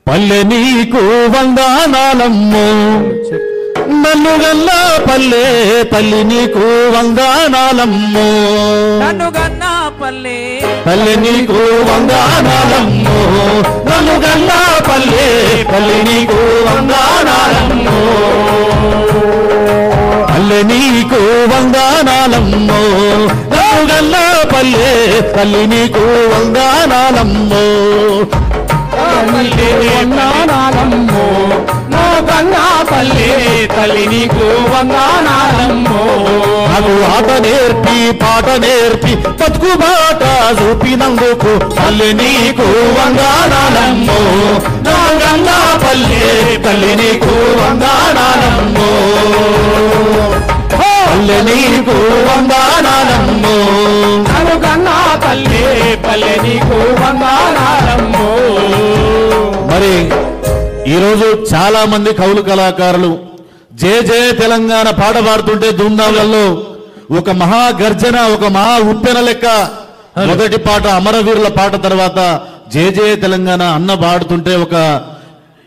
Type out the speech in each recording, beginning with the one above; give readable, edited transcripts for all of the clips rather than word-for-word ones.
పల్లె నీకు వందనాలమ్మో నన్నుగన్నా పల్లె తల్లి నీకు వందనాలమ్మో నన్నుగన్నా పల్లె తల్లి నీకు వందనాలమ్మో నన్నుగన్నా పల్లె తల్లి నీకు వందనాలమ్మో పల్లె నీకు వందనాలమ్మో నన్నుగన్నా పల్లె తల్లి నీకు వందనాలమ్మో వందనాలమ్మో నా గంగా పల్లె తల్లి నీకు వందనాలమ్మో నాకు ఆట నేర్పి పాట నేర్పి బతుకు బాట చూపినందుకు తల్లి నీకు వందనాలమ్మో నా గంగా పల్లె తల్లి నీకు వందనాలమ్మో పల్లె నీకు వందనాలమ్మో నా గంగా పల్లె పల్లె నీకు వందనాలమ్మో. మరి ఈరోజు చాలా మంది కవులు కళాకారులు జయ జయ తెలంగాణ పాట పాడుతుంటే ధూమ్ధాంలలో ఒక మహా గర్జన ఒక మహా ఉప్పెన లెక్క మొదటి పాట అమరవీరుల పాట తర్వాత జయ జయ తెలంగాణ అన్న పాడుతుంటే ఒక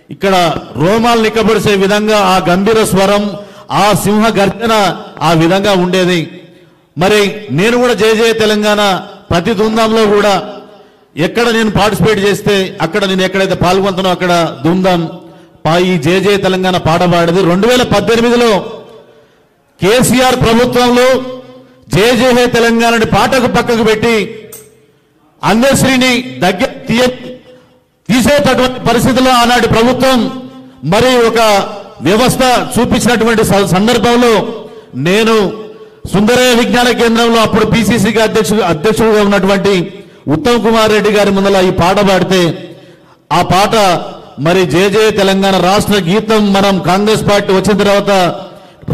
ఇక్కడ రోమాలు నిక్కబడిసే విధంగా ఆ గంభీర స్వరం ఆ సింహ గర్జన ఆ విధంగా ఉండేది. మరి నేను కూడా జయ జయ తెలంగాణ ప్రతి ధూమ్ధాంలో కూడా ఎక్కడ నేను పార్టిసిపేట్ చేస్తే అక్కడ నేను ఎక్కడైతే పాల్గొంటానో అక్కడ ధూమ్ధాం ఈ జయ జయ తెలంగాణ పాట పాడేది. 2018లో కేసీఆర్ ప్రభుత్వంలో జయ జయ తెలంగాణ పాటకు పక్కకు పెట్టి అందశ్రీని దగ్గర తీసేటటువంటి పరిస్థితుల్లో ఆనాటి ప్రభుత్వం మరి ఒక వ్యవస్థ చూపించినటువంటి సందర్భంలో నేను సుందరయ్య విజ్ఞాన కేంద్రంలో అప్పుడు పిసిసిగా అధ్యక్షుడిగా ఉన్నటువంటి ఉత్తమ్ కుమార్ రెడ్డి గారి ముందల ఈ పాట పాడితే ఆ పాట మరి జయ జయ తెలంగాణ రాష్ట్ర గీతం మనం కాంగ్రెస్ పార్టీ వచ్చిన తర్వాత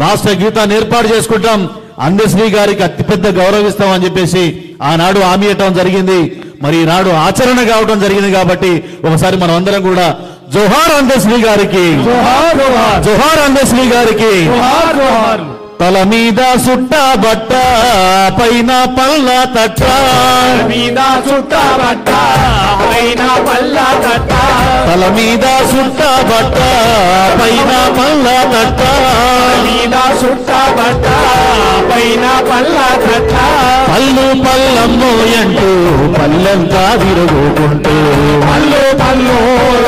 రాష్ట్ర గీతాన్ని ఏర్పాటు చేసుకుంటాం, అందశ్రీ గారికి అతిపెద్ద గౌరవిస్తామని చెప్పేసి ఆనాడు హామీ ఇవ్వడం జరిగింది. మరి ఈనాడు ఆచరణ కావడం జరిగింది. కాబట్టి ఒకసారి మనం అందరం కూడా జోహార్ అందశ్రీ గారికి, జోహార్ అందశ్రీ గారికి. తల మీద సుట్ట బట్ట పైన పల్ల తట్ట మీద చుట్ట బట్ట పైన పల్ల తట్ట తల మీద సుట్ట బట్ట పైన పల్ల తట్ట మీద చుట్ట బట్ట పైన పల్ల తట్ట పల్లు పల్లమ్మో అంటూ పల్లెంతా తిరుగుకుంటూ పల్లు పల్లు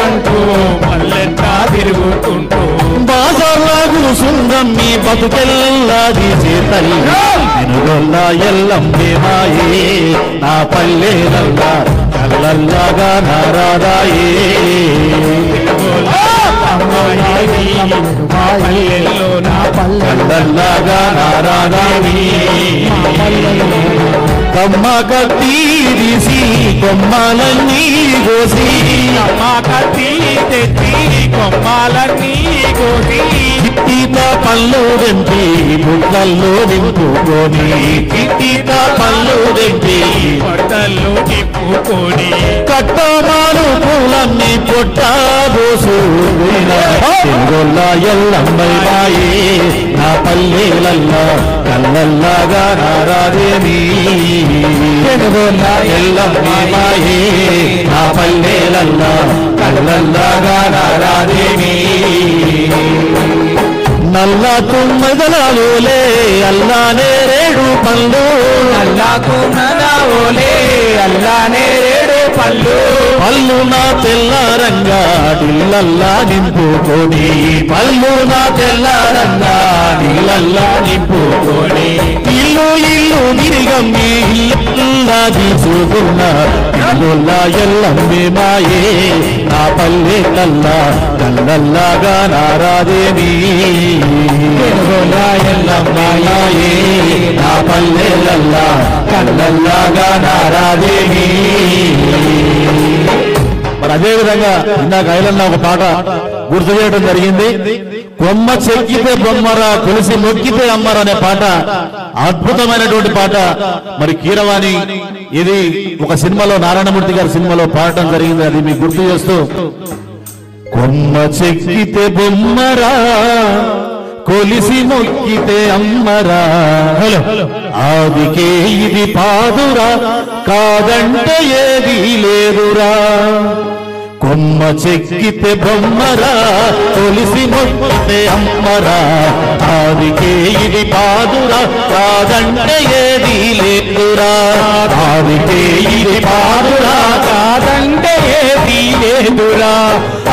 అంటూ పల్లెంతా తిరుగుతుంటూ బాజార్లా కూసుందమ్మి బతుకెల్లా తీసే తల్లి వెనుగొల్ల ఎల్లమ్మే మాయే నా పల్లెలల్లా కల్లల్లాగా నారాదాయే పల్లెల్లో నా కల్లల్లాగా నారాదాయే కమ్మ కత్తి తీసి కొమ్మలన్నీ కోసి మా కత్తి తెచ్చి కొమ్మాలన్నీ కోసి కిట్టిత పళ్ళు తెంపి బుట్టల్లో నింపుకొని కిట్టిత పళ్ళు తెంపి బట్టల్లో నింపుకొని కట్టమాను పూలన్నీ పొట్ట పోసుగొల్ల ఎల్లమ్మై మాయే నా పల్లెలల్లా కల్లల్లాగా నారాదేవి ఎల్లమ్మ మాయే నా పల్లెలల్లా కల్లల్లాగా నారాదేవి నల్ల తుమ్మెదలలోలే అల్లానే రేడు పళ్ళు అల్లాకు నలవోలే అల్లానే రేడు పళ్ళు పళ్ళు నా తెల్లారంగా నీళ్ళల్లా నింపుకొని పళ్ళు నా తెల్లారంగా నీళ్ళల్లా నింపుకొని ఇల్లు ఇల్లు తిరిగమ్మి ఇల్లుల్లా తీసుకున్న ఇల్లుల్లా ఎల్లమ్మే మాయే నా పల్లెలల్లా కల్లల్లాగా నారాదేవి ఎల్లమ్మ మాయే నా పల్లెలల్లా కల్లల్లాగా నారాదేవి. మరి అదేవిధంగా ఇందాక ఐలన్న ఒక పాట గుర్తు చేయడం జరిగింది. కొమ్మ చెక్కితే బొమ్మరా కొలిసి మొక్కితే అమ్మరా అనే పాట అద్భుతమైనటువంటి పాట. మరి కీరవాణి ఇది ఒక సినిమాలో నారాయణమూర్తి గారి సినిమాలో పాడటం జరిగింది. అది మీకు గుర్తు చేస్తూ కొమ్మ చెక్కితే బొమ్మరా కొలిసి మొక్కితే అమ్మరా ఆదికే ఇది పాదురా కాదంటే ఏది లేదురా బొమ్మ చెక్కితే బొమ్మరా కొలిసి మొక్కితే అమ్మరా ఆదికే ఇది పాదురా కాదంటే ఏది లేదురా ఆదికే ఇది పాదురా కాదంటే ఏది లేదురా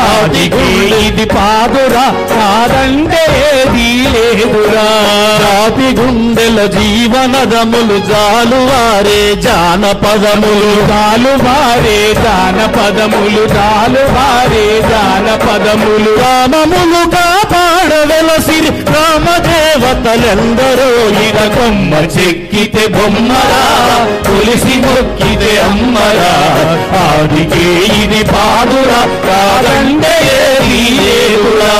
ఆదికే ఇది పాదురా కాదంటే ఏది లేదురా రాతి గుండెల జీవనదములు జాలువారే జానపదములు జాలువారే జానపదములు జాలువారే జానపదములు రామములు కాపాడవెలసిరి రామదేవతలెందరో ఇక కొమ్మ చెక్కితే బొమ్మరా కొలిసి మొక్కితే అమ్మరా ఆదికే ఇది పాదురా కాదంటే ఏది లేదురా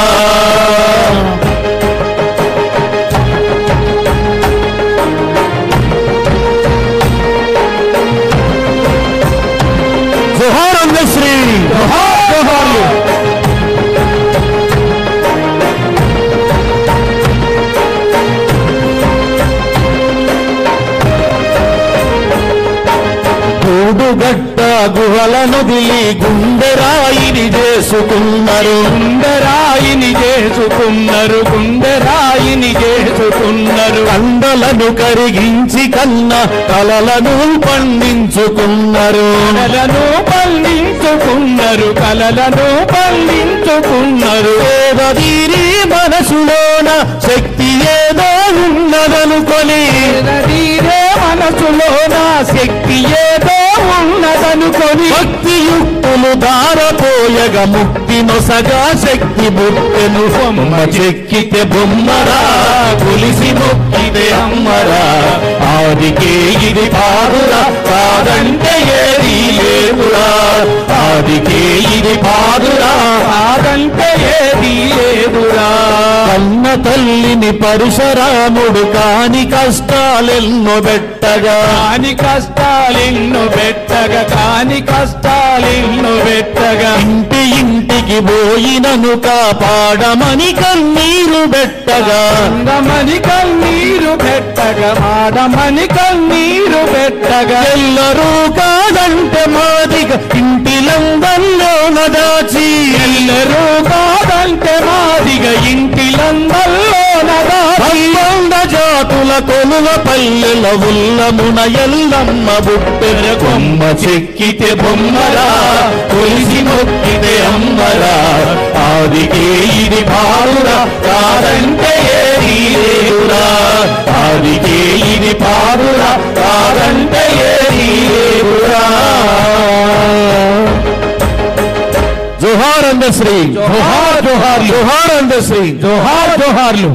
జోహార్ అందశ్రీ జోహార్లు గూడుగట్ట గుహలను దిలి గుండెరాయిని చేసుకున్నారు గుండెరాయిని చేసుకున్నారు గుండెరాయిని చేసుకున్నారు కండలను కరిగించి కన్న కలలను పండించుకున్నారు కలలను పండించుకున్నారు కలలను పండించుకున్నారు పేదీరి మనసులోన శక్తి ఏదో ఉన్నదనుకొని తీరే మనసులో నా శక్తి ఏదో ఉన్నదనుకొని భక్తియుక్తులు దారపోయగ ముక్తి నొసగా శక్తి బుట్టెను బొమ్మ చెక్కితే బొమ్మరా కొలిసి మొక్కితే అమ్మరా ఆదికే ఇది పాదురా కాదంటే ఏది లేదురా ఆదికే ఇది పాదురా కాదంటే ఏది లేదురా కన్న తల్లిని పరశురాముడు కాని కష్టాలెన్నో పెట్టగా కాని కష్టాలెన్నో పెట్టగా కాని కష్టాలెన్నో పెట్టగా ఇంటి ఇంటికి పోయినను కాపాడమని కన్నీరు పెట్టగా అందమని కన్నీరు పెట్టగా మాడమని కన్నీరు పెట్టగా ఎల్లరూ కాదంటే మాదిగ ఇంటిలందల్లోన దాచి ఎల్లరూ కాదంటే మాదిగ ఇంటిలందల్లోన దాచి వంద జాతుల కొలువ పల్లెల ఉల్లమున ఎల్లమ్మ బుట్టెర కొమ్మ చెక్కితే బొమ్మరా కొలిసి మొక్కితే అమ్మరా ఆదికే ఇది పాదురా కాదంటే ఏది లేదురా ఆదికే ఇది పాదురా కాదంటే ఏది లేదురా జోహార్ అందశ్రీ జోహార్ జోహార్లు జోహార్ అందశ్రీ జోహార్ జోహార్లు